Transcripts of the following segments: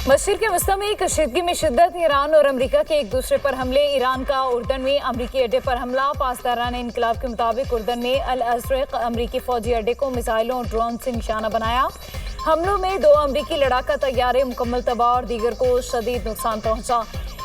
मशरिक़ वस्ता में कशीदगी में शिद्दत। ईरान और अमरीका के एक दूसरे पर हमले। ईरान का उर्दन में अमरीकी अड्डे पर हमला। पासदारान इनकलाब के मुताबिक उर्दन में अल अज़रक़ अमरीकी फौजी अड्डे को मिसाइलों और ड्रोन से निशाना बनाया। हमलों में 2 अमरीकी लड़ाका तैयारे मुकम्मल तबाह और दीगर को शदीद नुकसान पहुंचा।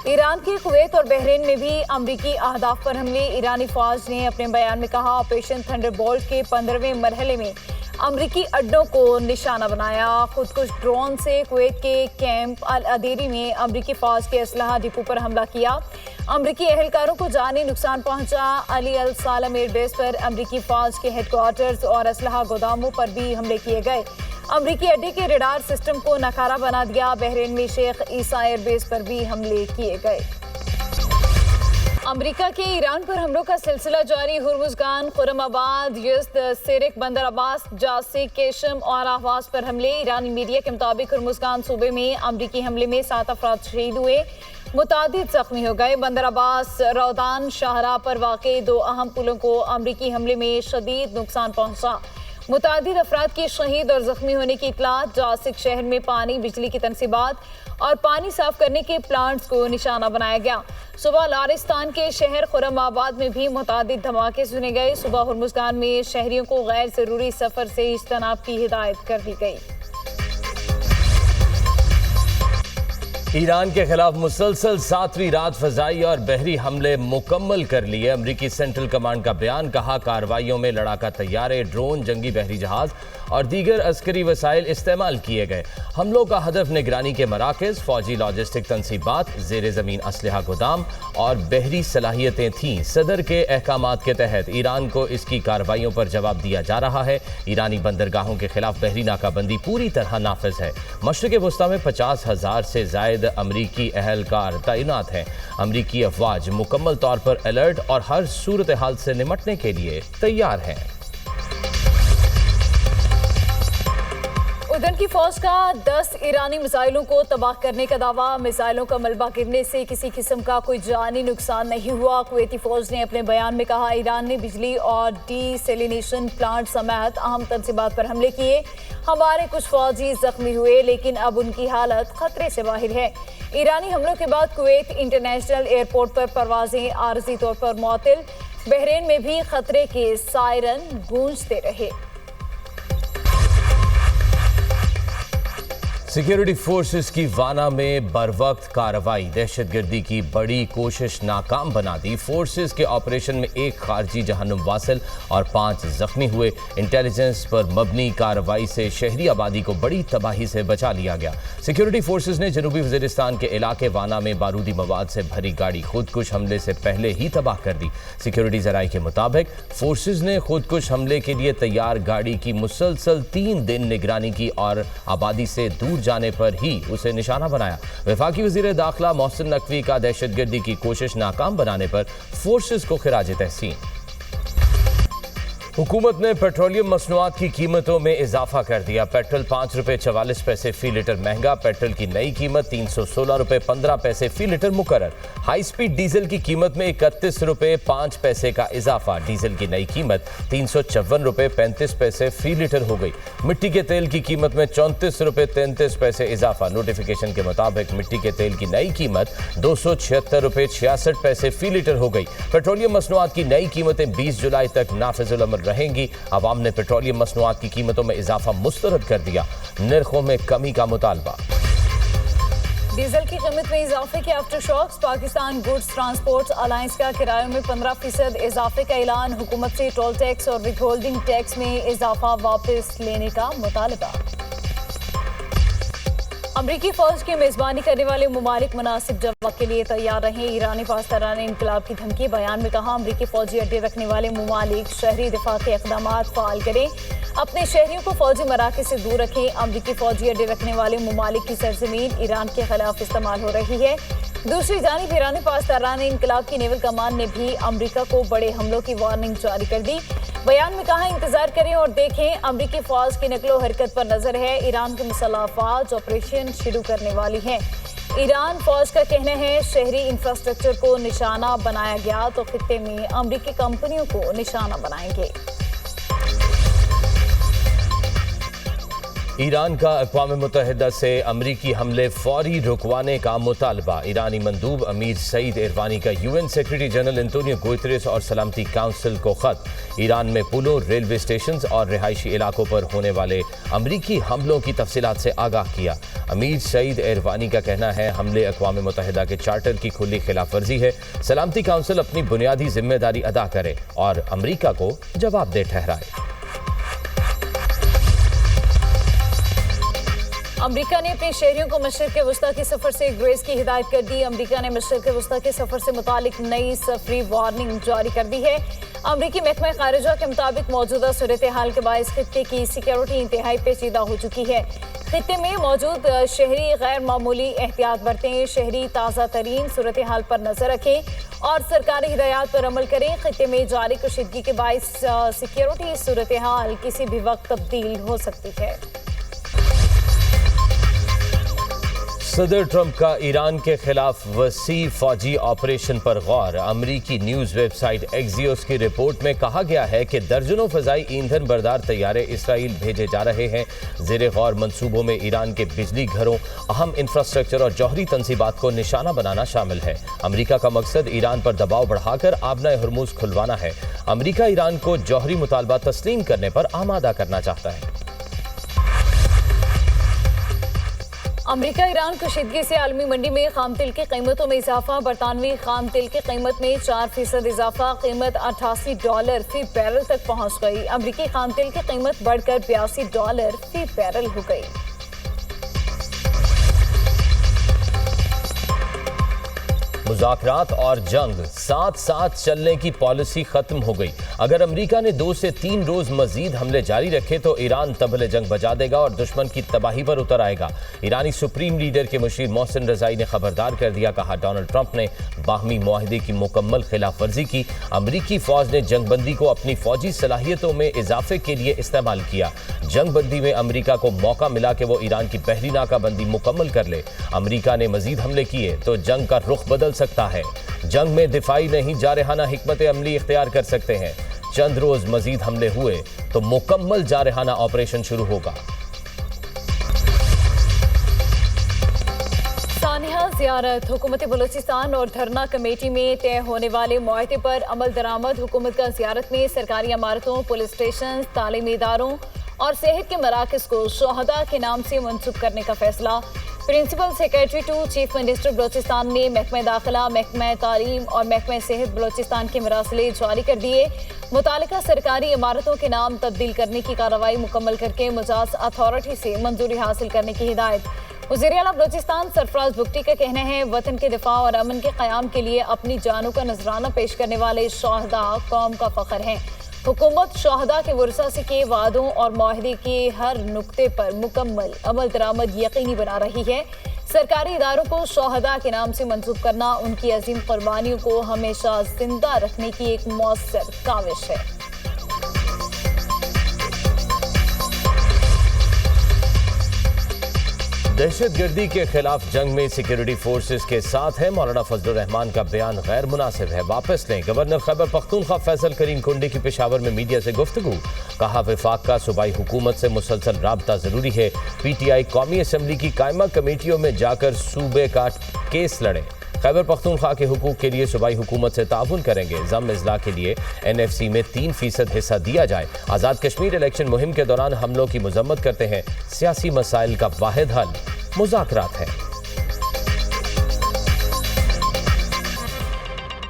ईरान के कुवैत और बहरीन में भी अमरीकी अहदाफ पर हमले। ईरानी फौज ने अपने बयान में कहा, ऑपरेशन थंडरबोल्ट के 15वें मरहले में अमरीकी अड्डों को निशाना बनाया। खुदकुश ड्रोन से कुवैत के कैंप अल अदेरी में अमरीकी फौज के असलहा डिपो पर हमला किया। अमरीकी एहलकारों को जानी नुकसान पहुंचा। अली अल सालम एयरबेस पर अमरीकी फौज के हेडक्वार्टर्स और असलहा गोदामों पर भी हमले किए गए। अमरीकी अड्डे के रडार सिस्टम को नकारा बना दिया। बहरीन में शेख ईसा एयरबेस पर भी हमले किए गए। अमरीका के ईरान पर हमलों का सिलसिला जारी। हुर्मुज़गान, खुरमाबाद, यज़्द, सिरिक, बंदर अब्बास, जासिक, केशम और आवास पर हमले। ईरानी मीडिया के मुताबिक हुर्मुज़गान सूबे में अमरीकी हमले में 7 अफराद शहीद हुए, मुतादिद जख्मी हो गए। बंदर अब्बास रौदान शाहराह पर वाक़े 2 अहम पुलों को अमरीकी हमले में शदीद नुकसान पहुंचा। मुतादिद अफराद की शहीद और जख्मी होने की इतलात। जासिक शहर में पानी, बिजली की तनसीबात और पानी साफ करने के प्लांट्स को निशाना बनाया गया। सुबह लारिस्तान के शहर खुरमाबाद में भी मुतादिद धमाके सुने गए। सुबह हुर्मुज़गान में शहरियों को गैर ज़रूरी सफ़र से इज्तनाब की हिदायत कर दी गई। ईरान के खिलाफ मुसलसल 7वीं रात फ़ज़ाई और बहरी हमले मुकम्मल कर लिए। अमरीकी सेंट्रल कमांड का बयान, कहा कार्रवाइयों में लड़ाका तैयारे, ड्रोन, जंगी बहरी जहाज और दीगर अस्करी वसाइल इस्तेमाल किए गए। हमलों का हदफ निगरानी के मराकज़, फौजी लॉजिस्टिक तनसीबात, ज़ेर ज़मीन असलहा गोदाम और बहरी सलाहियतें थीं। सदर के अहकामात के तहत ईरान को इसकी कार्रवाइयों पर जवाब दिया जा रहा है। ईरानी बंदरगाहों के खिलाफ बहरी नाकाबंदी पूरी तरह नाफिज है। मशरिक़ वस्ता में 50,000 से ज़ायद अमरीकी अहलकार तैनात हैं। अमरीकी अफवाज मुकम्मल तौर पर अलर्ट और हर सूरत हाल से निपटने के लिए तैयार हैं। उर्दन की फौज का 10 ईरानी मिसाइलों को तबाह करने का दावा। मिसाइलों का मलबा गिरने से किसी किस्म का कोई जानी नुकसान नहीं हुआ। कुवैती फौज ने अपने बयान में कहा, ईरान ने बिजली और डीसेलिनेशन प्लांट समेत अहम तनसीबात पर हमले किए। हमारे कुछ फौजी जख्मी हुए, लेकिन अब उनकी हालत खतरे से बाहर है। ईरानी हमलों के बाद कुवैत इंटरनेशनल एयरपोर्ट पर परवाजें आरजी तौर पर मुअत्तल। बहरीन में भी खतरे के सायरन गूंजते रहे। सिक्योरिटी फोर्सेस की वाना में बरवक्त कार्रवाई, दहशतगर्दी की बड़ी कोशिश नाकाम बना दी। फोर्सेस के ऑपरेशन में 1 खारजी जहन्नुम वासिल और 5 जख्मी हुए। इंटेलिजेंस पर मबनी कार्रवाई से शहरी आबादी को बड़ी तबाही से बचा लिया गया। सिक्योरिटी फोर्सेस ने जनूबी वज़ीरिस्तान के इलाके वाना में बारूदी मवाद से भरी गाड़ी खुदकुश हमले से पहले ही तबाह कर दी। सिक्योरिटी ज़राए के मुताबिक फोर्सेस ने खुदकुश हमले के लिए तैयार गाड़ी की मुसलसल 3 दिन निगरानी की और आबादी से दूर जाने पर ही उसे निशाना बनाया। वफाकी वज़ीर दाखिला मोहसिन नकवी का दहशतगर्दी की कोशिश नाकाम बनाने पर फोर्सेस को खिराज तहसीन। हुकूमत ने पेट्रोलियम मसनूआत की कीमतों में इजाफा कर दिया। पेट्रोल 5 रुपये 44 पैसे फी लीटर महंगा। पेट्रोल की नई कीमत 316 रुपये 15 पैसे फी लीटर मुकर्रर। हाई स्पीड डीजल की कीमत में 31 रुपये 5 पैसे का इजाफा। डीजल की नई कीमत 354 रुपये 35 पैसे फी लीटर हो गई। मिट्टी के तेल की कीमत में 34 रुपये 33 पैसे इजाफा। नोटिफिकेशन के मुताबिक मिट्टी के तेल की नई कीमत 276 रुपये 66 पैसे फी लीटर हो गई। पेट्रोलियम मसनूआत की नई कीमतें 20 जुलाई तक नाफिजुल अमल रहेंगी। अवाम ने पेट्रोलियम मसनूआत की कीमतों में इजाफा मुस्तरद कर दिया। निर्खों में कमी का मुतालबा। डीजल की कीमत में इजाफे के aftershocks. Pakistan goods transport alliance का किरायों में 15% इजाफे का ऐलान। हुकूमत से टोल टैक्स और विथहोल्डिंग टैक्स में इजाफा वापस लेने का मुतालबा। अमरीकी फौज की मेजबानी करने वाले मुमालिक मुनासिब जवाब के लिए तैयार रहे। ईरानी पासदारान इनकलाब की धमकी। बयान में कहा, अमरीकी फौजी अड्डे रखने वाले मुमालिक शहरी दिफा के इक़दामात फ़ाल करें, अपने शहरियों को फौजी मराकज़ से दूर रखें। अमरीकी फौजी अड्डे रखने वाले मुमालिक की सरजमीन ईरान के खिलाफ इस्तेमाल हो रही है। दूसरी जानिब ईरानी पासदारान इनकलाब की नेवल कमान ने भी अमरीका को बड़े हमलों की वार्निंग जारी कर दी। बयान में कहा, इंतजार करें और देखें, अमरीकी फौज की नकलो हरकत पर नजर है। ईरान की मुसल्लह अफवाज ऑपरेशन शुरू करने वाली है। ईरान फौज का कहना है, शहरी इंफ्रास्ट्रक्चर को निशाना बनाया गया तो खित्ते में अमरीकी कंपनियों को निशाना बनाएंगे। ईरान का अक़वाम मुत्तहिदा से अमरीकी हमले फौरी रुकवाने का मुतालबा। ईरानी मंदूब अमीर सईद इरवानी का UN secretary general Antonio Guterres और सलामती काउंसिल को खत। ईरान में पुलों, रेलवे स्टेशन और रिहायशी इलाकों पर होने वाले अमरीकी हमलों की तफसीलात से आगाह किया। अमीर सईद इरवानी का कहना है हमले अक़वाम मुत्तहिदा के चार्टर की खुली खिलाफ वर्जी है। सलामती काउंसिल अपनी बुनियादी जिम्मेदारी अदा करे और अमरीका को जवाबदेह ठहराए। अमरीका ने अपने शहरियों को मशरिक़ वस्ता के सफ़र से ग्रेज़ की हिदायत कर दी। अमरीका ने मशरिक़ वस्ता के सफ़र से मुतालिक नई सफरी वार्निंग जारी कर दी है। अमरीकी महकमा ख़ारिजा के मुताबिक मौजूदा सूरत हाल के बायस खित्ते की सिक्योरिटी इंतहाई पेचीदा हो चुकी है। खित्ते में मौजूद शहरी गैर मामूली एहतियात बरतें, शहरी ताज़ा तरीन सूरत हाल पर नजर रखें और सरकारी हिदायत पर अमल करें। खित्ते में जारी कशीदगी के बायस सिक्योरिटी सूरत हाल किसी भी वक्त तब्दील हो सकती है। सदर ट्रंप का ईरान के खिलाफ वसी फौजी ऑपरेशन पर गौर। अमरीकी न्यूज़ वेबसाइट एक्सियोस की रिपोर्ट में कहा गया है कि दर्जनों फ़ज़ाई ईंधन बरदार तैयारे इसराइल भेजे जा रहे हैं। ज़ेरे गौर मंसूबों में ईरान के बिजली घरों, अहम इंफ्रास्ट्रक्चर और जौहरी तंसीबात को निशाना बनाना शामिल है। अमरीका का मकसद ईरान पर दबाव बढ़ाकर आबना हरमुज़ खुलवाना है। अमरीका ईरान को जौहरी मुतालबा तस्लीम करने पर आमादा करना चाहता है। अमरीका ईरान कशीदगी से आलमी मंडी में खाम तेल की कीमतों में इजाफा। बरतानवी खाम तेल की कीमत में 4% इजाफा, कीमत $88 फी बैरल तक पहुंच गई। अमरीकी खाम तेल की कीमत बढ़कर $82 फी बैरल हो गई। मुज़ाकरात और जंग साथ साथ चलने की पॉलिसी खत्म हो गई। अगर अमेरिका ने 2 से 3 रोज मजीद हमले जारी रखे तो ईरान तबले जंग बजा देगा और दुश्मन की तबाही पर उतर आएगा। ईरानी सुप्रीम लीडर के मुशीर मोहसिन रज़ाई ने खबरदार कर दिया। कहा, डोनाल्ड ट्रंप ने बाहमी मुआहदे की मुकम्मल खिलाफ वर्जी की। अमरीकी फौज ने जंगबंदी को अपनी फौजी सलाहियतों में इजाफे के लिए इस्तेमाल किया। जंगबंदी में अमरीका को मौका मिला कि वो ईरान की पहली नाकाबंदी मुकम्मल कर ले। अमरीका ने मजीद हमले किए तो जंग का रुख बदल सकता है। जंग में दिफाई नहीं, जारहाना हिकमत अमली इख्तियार कर सकते हैं। चंद रोज मजीद हमले हुए तो मुकम्मल जारहाना ऑपरेशन शुरू होगा। सानिया ज़ियारत। हुकूमत बलूचिस्तान और धरना कमेटी में तय होने वाले मुआहदे पर अमल दरामद। हुकूमत का ज़ियारत में सरकारी इमारतों, पुलिस स्टेशन, तालीमी इदारों और सेहत के मराकज़ को शोहदा के नाम से मंसूब करने का फैसला। Principal secretary to chief minister Balochistan ने महकमा दाखिला, महकमा तालीम और महकमा सेहत बलूचिस्तान के मरासले जारी कर दिए। मुतालिका सरकारी इमारतों के नाम तब्दील करने की कार्रवाई मुकम्मल करके मुजाज अथॉरिटी से मंजूरी हासिल करने की हिदायत। वज़ीर आला बलूचिस्तान सरफराज बुगटी का कहना है, वतन के दिफा और अमन के क़याम के लिए अपनी जानों का नजराना पेश करने वाले शोहदा कौम का फ़ख्र हैं। हुकूमत शोहदा के वर्सा से किए वादों और मुआहदे के हर नुक्ते पर मुकम्मल अमल दरामद यकीनी बना रही है। सरकारी इदारों को शोहदा के नाम से मंसूब करना उनकी अजीम कुर्बानियों को हमेशा जिंदा रखने की एक मौसर काविश है। दहशतगर्दी के खिलाफ जंग में सिक्योरिटी फोर्सेस के साथ है। मौलाना फजलुर रहमान का बयान गैर मुनासिब है, वापस लें। गवर्नर खैबर पख्तूनख्वा फैसल करीम कुंडी की पेशावर में मीडिया से गुफ्तगू। कहा, वफाक का सूबाई हुकूमत से मुसलसल राबता जरूरी है। PTI कौमी असम्बली की कायमा कमेटियों में जाकर सूबे का केस लड़े। खैबर पख्तूनख्वा के हुकूक के लिए सूबाई हुकूमत से ताउन करेंगे। जम इजला के लिए NFC में 3% हिस्सा दिया जाए। आज़ाद कश्मीर इलेक्शन मुहिम के दौरान हमलों की मजम्मत करते हैं। सियासी मसाइल का वाहिद हल मुज़ाकरात है।